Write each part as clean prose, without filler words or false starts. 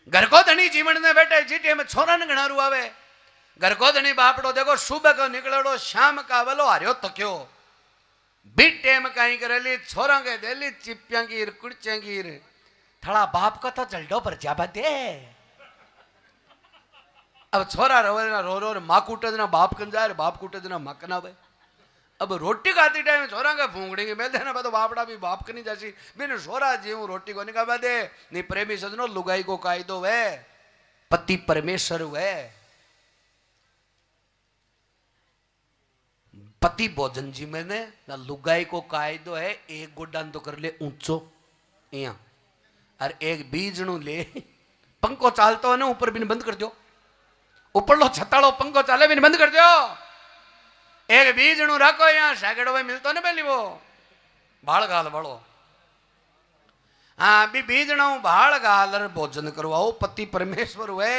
घर को धनी जीवन ने बैठे जीटे में छोरा ने घणारू आवे। घर को धनी बापड़ो देखो सुबह को निकलड़ो शाम का वलो हार्यो तक्यो बीट टेम कहीं करेली छोरा के देली चिप्या गिर कुड़चे गिर थड़ा बाप का तो जल्डो पर जाबा दे। अब छोरा रो रो माँ कूटे ना बाप कन जाए बाप कूटे ना माँ कना भाई। अब रोटी खाती टाइम छोरा के फूंकड़ी मेल देना तो बापड़ा भी बाप कनी जासी बिन छोरा जी हूँ रोटी को निकाल दे नहीं प्रेमी सजनो लुगाई को कायदो है पति परमेश्वर है। पति भोजन जी मैंने ना लुगाई को कायदो है एक गोडान तो कर ले ऊंचो यहाँ और एक बीजणु ले पंखो चालतो है ना ऊपर बिन बंद कर दो ऊपर लो छताड़ो पंखो चाले बिन बंद कर दो एक बीजणु रखो यहाँ सैकड़ों में मिलतो ना पहली वो भाड़ गाल बड़ो हाँ भी बीजणु भाड़ गाल भोजन करवाओ पति परमेश्वर हुए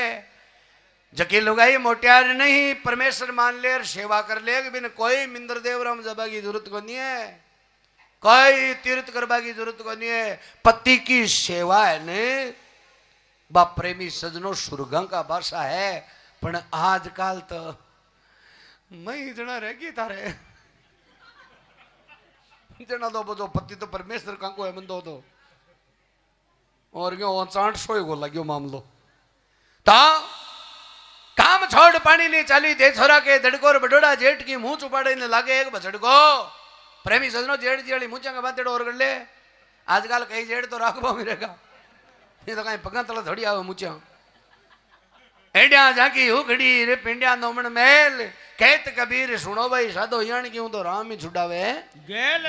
जकी लुगाई मोटियार नहीं परमेश्वर मान ले और सेवा कर ले बिन कोई मिंदर देव राम जबा की जरूरत को नहीं है कोई तीर्थ करवा की जरूरत को नहीं है। पति की सेवा है ने बा प्रेमी सजनों सुरगा का भाषा है पण आजकल तो मैं जना रहेगी तारे जना दो बजो पति तो परमेश्वर का को है मन दो तो और क्यों 800 को लग्यो मामलो ता काम छोड़ पानी नहीं चाली दे छोरा के दड़कोर बडोड़ा जेठ की मुंह चुपाड़े ने लागे एक बछड़ को प्रेमी सजनो जेठ जियाली मुंचा का बातेड़ो और कर ले आजकल कई जेठ तो राखबो मिलेगा ये तो कहीं पगा तला थोड़ी आवे मुंचा एडिया जाकी हुकड़ी रे पिंडिया नोमण मेल कहत कबीर सुनो भाई साधो यान क्यों तो राम ही छुड़ावे गेल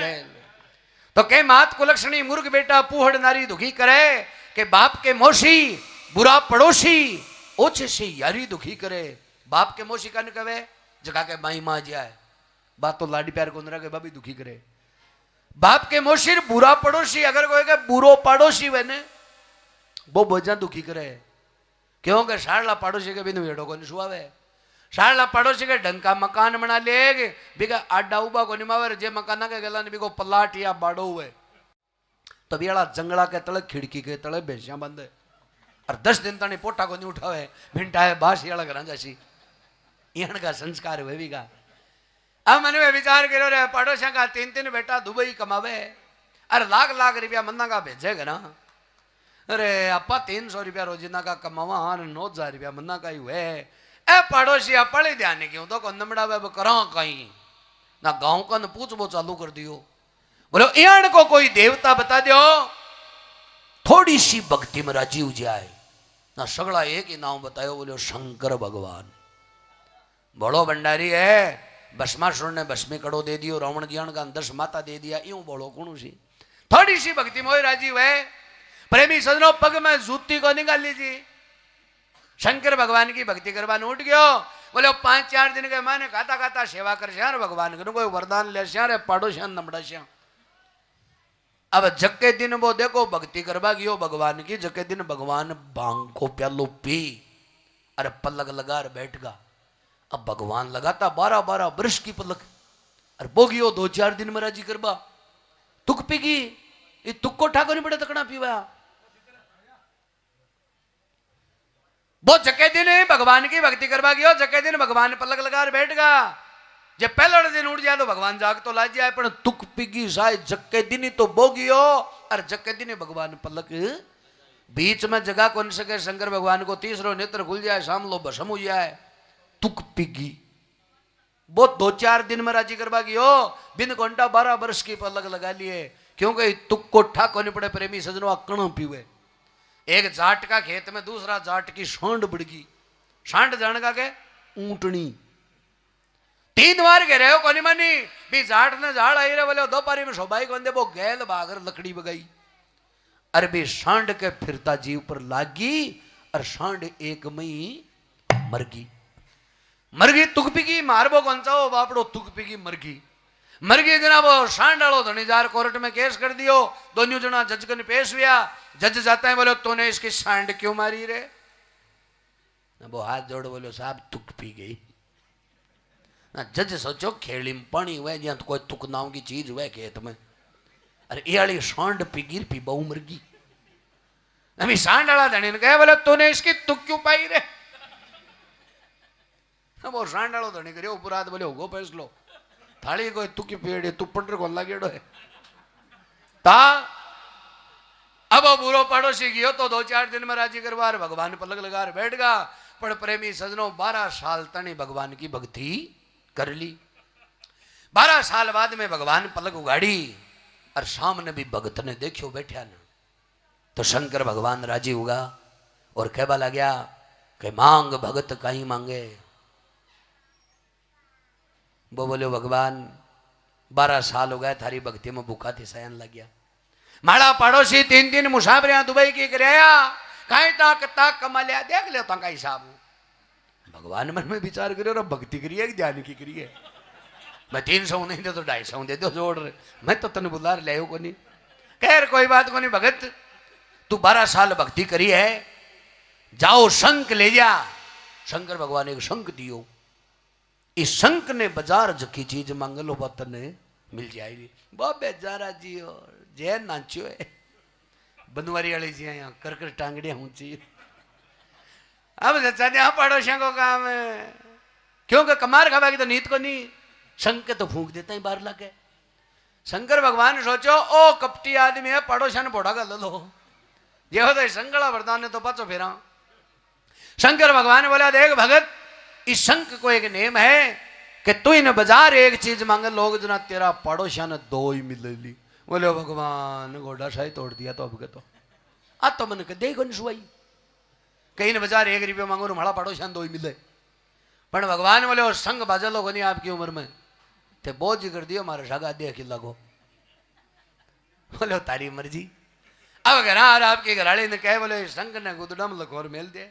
तो के मात कुलक्षणी मूर्ख बेटा पूहड़ नारी दुखी करे के बाप के मोशी बुरा पड़ोसी ओछे से यारी दुखी करे। बाप के मोशी का कवे जगह के माई माँ जाए बात तो लाडी प्यार को के बाबी दुखी करे। बाप के मोशी बुरा पड़ोसी अगर कोई के बुरो पड़ोसी बने वो बोझा दुखी करे क्योंकि साड़ला पड़ोसी के बिनु वेड़ो को नहीं सुआवे साड़ला पड़ोसी के ढंग का मकान बना लेगे बिका आडा उबा को निमावे जे मकाना के गला ने बिको पलाट या बाड़ो हुए तो बियाला जंगला के तले खिड़की के तले बेसिया बंद और 10 दिन तने पोटा को नहीं उठावे भिंटा है बास याला घर जासी यहन का संस्कार हुए भी का। अब मन में विचार करो रे पड़ोसिया का 3 बेटा दुबई कमावे अरे लाख लाख रुपया मन्ना का भेजेगा ना अरे अपा 300 रुपया रोजिना का कमावा हाँ 9,000 रुपया मन्ना का ही हुए ए पड़ोसी पड़े ध्यान क्यों तो को नमड़ा वे करा कहीं ना गांव का न पूछ वो चालू कर दियो बोलो यान को कोई देवता बता दो थोड़ी सी भक्ति में राजी हो जाए ना सगड़ा एक ही नाम बतायो बोलो शंकर भगवान बड़ो भंडारी है भस्मासुर ने भस्मी कड़ो दे दियो रावण ज्ञान का 10 माता दे दिया यूं बोलो कौन सी थोड़ी सी भक्ति में राजी हुए। प्रेमी सजनों पग में जूती को निकाल लीजिए शंकर भगवान की भक्ति करवाने उठ गयो बोले 5-4 दिन के माने खाता खाता सेवा कर श्यार भगवान को कोई वरदान ले श्यार पाड़ोश्यान नमड़ा श्याम। अब जक्के दिन वो देखो भक्ति करवा गयो भगवान की जक्के दिन भगवान भांग को प्यालो पी अरे पलक लगा बैठ गा। अब भगवान लगाता 12-12 वर्ष की पलक अरे बोगियो 2-4 दिन में राजी करवा तुक पीगी ये तुक को ठाको नहीं पड़े तकना पीवा वो जके दिन भगवान की भक्ति करवा गयो जके दिन भगवान पलक लगा बैठ गा जब पहले दिन उठ जाए तो भगवान जाग तो ला जाए पर तुक पिगी शायद जक्के दिन ही तो बोगियो और जक्के दिन भगवान पलक बीच में जगह कौन सके शंकर भगवान को तीसरो नेत्र खुल जाए शाम लो भस्म हो जाए तुक पिगी वो 2-4 दिन में राजी करवा गयो बिन घंटा 12 वर्ष की पलक लगा लिए क्योंकि तुक को ठाको नहीं पड़े। प्रेमी सजनों कण पीवे एक जाट का खेत में दूसरा जाट की सांड बढ़गी सांड जान का के ऊंटनी 3 बार कह रहे हो कोनी मानी भी जाट ने झाड़ आई रे बोले दोपहरी में सोबाई को वो गैल बागर लकड़ी बगाई अरे भी सांड के फिरता जीव पर लागी और सांड एक मई मरगी तुकपी मारबो कौन सा बापड़ो तुकपी मरगी जनाब सांड आलो धनीजार कोर्ट में केस कर दियो दोनों जना जज कन पेश हुआ जज जाता है बोलो तूने इसकी सांड क्यों मारी रे वो हाथ जोड़ बोलो साहब तुक पी गई ना जज सोचो खेड़ी में पानी हुआ जहाँ तो कोई तुक नाव की चीज हुआ खेत में अरे ये सांड पी गिर पी बहु मरगी अमी सांडाला धनी ने कहे बोले तूने इसकी तुक क्यों पाई रे? वो सांडालो धनी करे उपरात बोले होगो फैसलो थाली कोई तुकी पेड़ तू पटर को लागेड़ो है ता अब बुरो पड़ोसी गयो तो 2-4 दिन में राजी करवार भगवान पलक लगा बैठ गया। पर प्रेमी सजनों 12 साल तनी भगवान की भक्ति कर ली। 12 साल बाद में भगवान पलक उगाड़ी और सामने भी भगत ने देखियो बैठा ना तो शंकर भगवान राजी हुआ और कहवा लग गया कि मांग भगत कहीं मांगे। वो बोले भगवान 12 साल हो गए थारी भक्ति में भूखा थी सयान लग गया। माड़ा पड़ोसी 3 मुसाफरियां दुबई की कराया कहीं ताक ताक कमा लिया देख ले तो कहीं साहब भगवान मन में विचार करियो रे भक्ति करिए कि ध्यान की करिए। मैं 300 नहीं दे तो 250 दे दो जोड़ रे मैं तो तन बुला ले को नहीं खैर कोई बात को नहीं भगत तू 12 साल भक्ति करी है जाओ शंख ले जा। शंकर भगवान एक शंख दियो इस शंख ने बाजार जकी चीज मांग लो बात ने मिल जाएगी। वो बेचारा जी और जय नाचो है बनवारी वाली जी यहाँ कर टांगड़िया ऊंची। अब यहाँ पड़ोसियों को काम है क्योंकि कमार खावा की तो नीत को नहीं शंख तो फूंक देता ही बाहर लगे। शंकर भगवान सोचो ओ कपटी आदमी है पड़ोसिया ने बोड़ा कर लो ये हो तो संगला वरदान ने तो पाचो फेरा। शंकर भगवान बोला देख भगत इस शंख को एक नेम है कि तू इन बाजार एक चीज मांगे लोग जना तेरा पड़ोसिया ने 2 ही मिल ली। बोले भगवान घोड़ा शाही तोड़ दिया तो अब के तो आ तो मन के देखो नहीं सुई कहीं ने बाजार 1 रुपया मांगो हमारा पड़ोसिया ने 2 ही मिले। पर भगवान बोले और संग बाजा लोग नहीं आपकी उम्र में ते बोझ कर दियो हमारे सागा देख लगो। बोले तारी मर्जी। अब घर आपके घराड़ी ने कहे बोले संग ने गुदडम लखोर मेल दे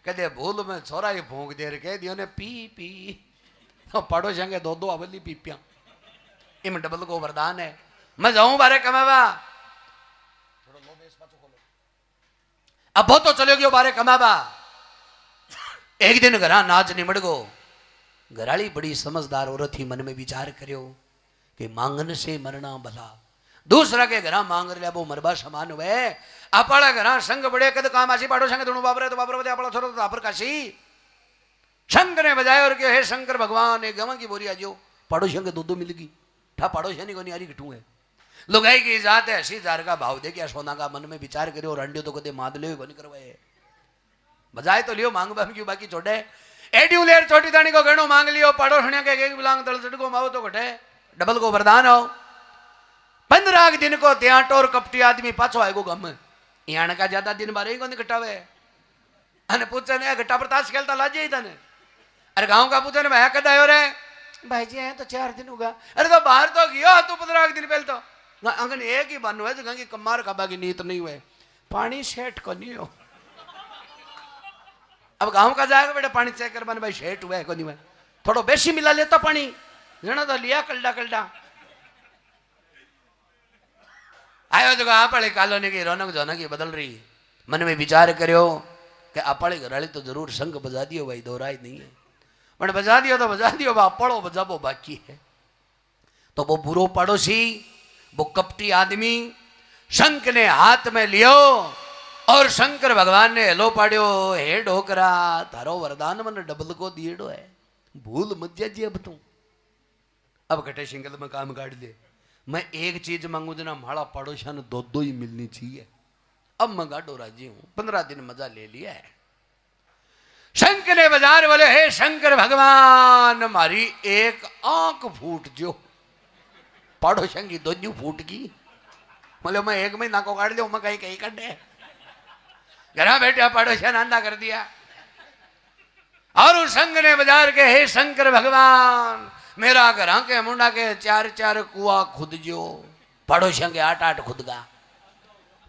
कहते भूल में छोरा ये भोंक दे रहे कह दियो ने पी पी तो पड़ोसिया के 2 अवली पीपिया इम डबल को वरदान है। मैं जाऊं बारे कमावा अब बहुत तो चले गयो बारे कमावा। एक दिन घरा नाच निमड़ गो घराली बड़ी समझदार औरत थी मन में विचार करियो कि मांगन से मरना भला दूसरा के घरा मांग लिया वो मरबा समान हुए अपना घरा संग बड़े कद काम आसी पाड़ो संग दोनों बाबरे तो बाबर अपना छोरो तो आपर काशी शंकर ने बजाय और क्यों हे शंकर भगवान एक गवा की बोरी आजो पड़ोसियों के 2 मिल गई ठा पड़ोसिया नहीं को नहीं आ रही किटू है लुगाई की जात है 80,000 का भाव दे क्या सोना का मन में विचार करो और अंडे तो कदे माद ले नहीं करवाए बजाय तो लियो मांग बाम क्यों बाकी छोटे एड्यू लेर छोटी दानी को गणो मांग लियो पड़ोसिया के एक बिलांग दल चटको माओ तो घटे डबल को वरदान हो। 15 दिन को त्या टोर कपटी आदमी पाछो आएगो गम यहाँ का ज्यादा दिन बारे ही को नहीं घटावे अने पूछे ने घटा पर ताश खेलता लाजे ही तने अरे गांव का पूछे ने भाई कद आयो रे भाई जी है तो 4 दिन होगा अरे तो बाहर तो गयो तू 15 दिन पहले तो अंगन एक ही बन हुए तो गंगी कमार का बाकी नीत नहीं हुए पानी सेट को नहीं हो। अब गांव का जाएगा बेटा पानी चेक कर भाई सेट हुआ है को नहीं हुआ थोड़ा बेसी मिला लेता पानी जना तो लिया कलडा कलडा आयो जो आपड़े कॉलोनी की रौनक जोनक की बदल रही मन में विचार करो कि आपड़े घराली तो जरूर शंख बजा दियो भाई दोहराई नहीं है पर बजा दियो तो बजा दियो अपड़ो बजाबो बाकी है। तो वो बुरो पड़ोसी वो कपटी आदमी शंख ने हाथ में लियो और शंकर भगवान ने हेलो पाड़ियो हे ढोकरा थारो वरदान मन डबल को दिएड़ो है भूल मत जाजी अब तू अब कटे सिंगल में काम काट ले मैं एक चीज मांगू जना माड़ा पड़ोसिया ने 2 ही मिलनी चाहिए। अब मैं गाडो राजी हूं 15 दिन मजा ले लिया है। शंकर ने बाजार बोले हे शंकर भगवान मारी एक आंख फूट जो पड़ोसिया की 2 फूट की बोले मैं 1 महीना को काट लिया मैं कहीं कहीं कटे घरा बैठा पड़ोसिया नांदा कर दिया और उस संग ने बाजार के हे शंकर भगवान मेरा घर के मुंडा के 4 कुआ खुद जो पड़ोसियों के 8 खुद गा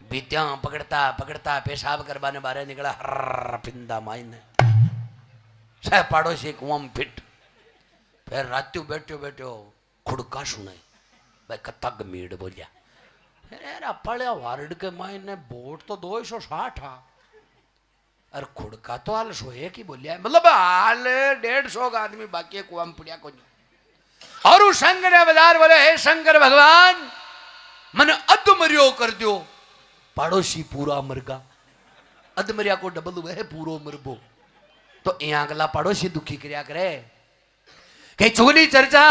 बीत्या पकड़ता पकड़ता पेशाब करवाने बारे निकला हर पिंदा माइन सह पड़ोसी कुआं फिट फिर रात्यों बैठो बैठो खुड़का सुने भाई कत्ता गमीड़ बोलिया अरे पड़े वार्ड के मायने वोट तो 260 हा और खुड़का तो हाल 100 ही बोलिया मतलब हाल 150 का आदमी बाकी कुआं में पड़िया को और उस संग ने बाजार बोले हे शंकर भगवान मन अध मरियो कर दो पड़ोसी पूरा मरगा अधमरिया को डबल वह पूरो मरबो तो यहाँ अगला पड़ोसी दुखी करया करे के चुगली चर्चा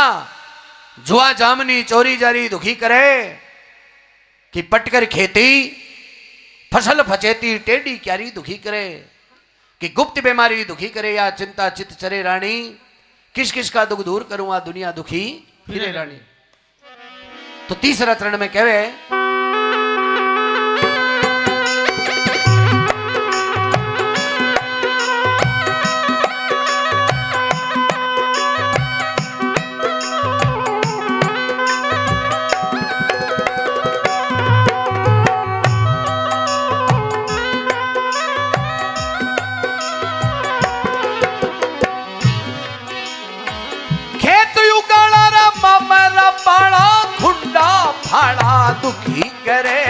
जुआ जामनी चोरी जारी दुखी करे कि पटकर खेती फसल फचेती टेढ़ी क्यारी दुखी करे कि गुप्त बीमारी दुखी करे या चिंता चित चरे रानी किस किस का दुख दूर करूं आ दुनिया दुखी फिरे रानी। तो तीसरा चरण में कहवे फाड़ा दुखी करे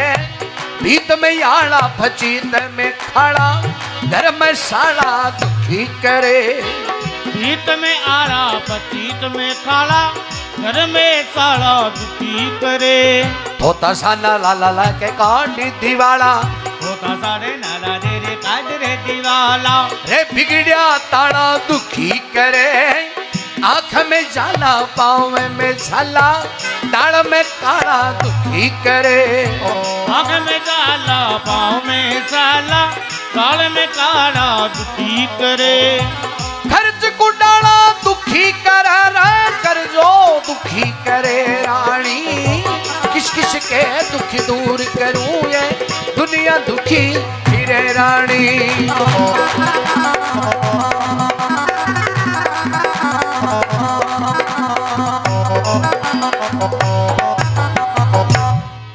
भीत में आड़ा फचीत में खाड़ा घर में साड़ा दुखी करे भीत में आड़ा फचीत में खाड़ा घर में साड़ा दुखी करे। होता सा नाला लाला के काट दीवाला होता सारे नाला रे काट रे दीवाला रे बिगड़िया ताड़ा दुखी करे आँख में जाला पाँव में झाला दाढ़ में काला दुखी करे आँख में जाला पाँव में झाला दाढ़ में काला दुखी करे। खर्च को डाला दुखी करा कर्जो दुखी करे रानी किस किस के दुख दूर करूं ये दुनिया दुखी फिरे रानी।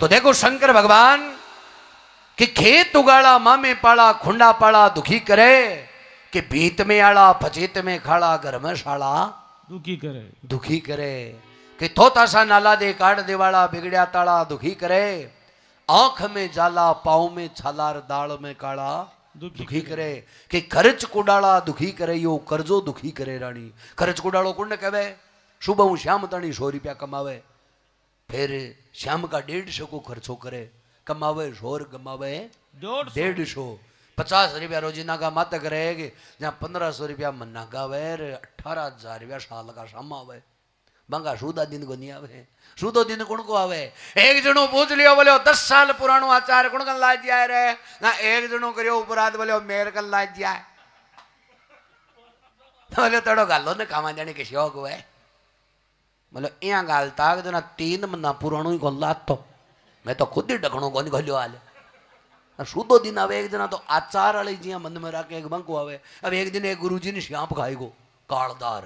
तो देखो शंकर भगवान कि खेत उगाड़ा माँ में पाड़ा खुंडा पाड़ा दुखी करे कि भीत में आड़ा फचीत में खाड़ा घर में शाला दुखी करे कि थोता सा नाला दे काट देवाड़ा बिगड़िया ताड़ा दुखी करे आंख में जाला पाँव में छालार दाल में काड़ा दुखी करे कि खर्च कुडाला दुखी करे यो कर्जो दुखी करे रानी। खर्च कुडालो कुंड कहवे सुबह श्याम तणी 100 रुपया कमावे फिर श्याम का 150 को खर्चो करे कमावे 100 कमावे 150 50 रुपया रोजीना का मात करेगी जहाँ 1500 रुपया मन्ना का वे 18,000 रुपया साल का शाम आवे बंगा सूदा दिन को नहीं आवे सूदो दिन कौन को आवे। एक जनो पूछ लियो बोले 10 साल पुरानो आचार कौन कन ला दिया रे ना एक जनो करियो उपराध बोले मेर कन ला दिया बोले तड़ो गालो ने कामा जाने के शौक हुए बोले यहाँ गाल ताक जना 3 महीना पुरानो ही कौन लात तो मैं तो खुद ही डखणो कौन घलियो आले सूदो दिन आवे एक जना तो आचार वाले जिया मन में रख एक बंको आवे अब एक दिन एक गुरुजी ने श्याप खाएगो कालदार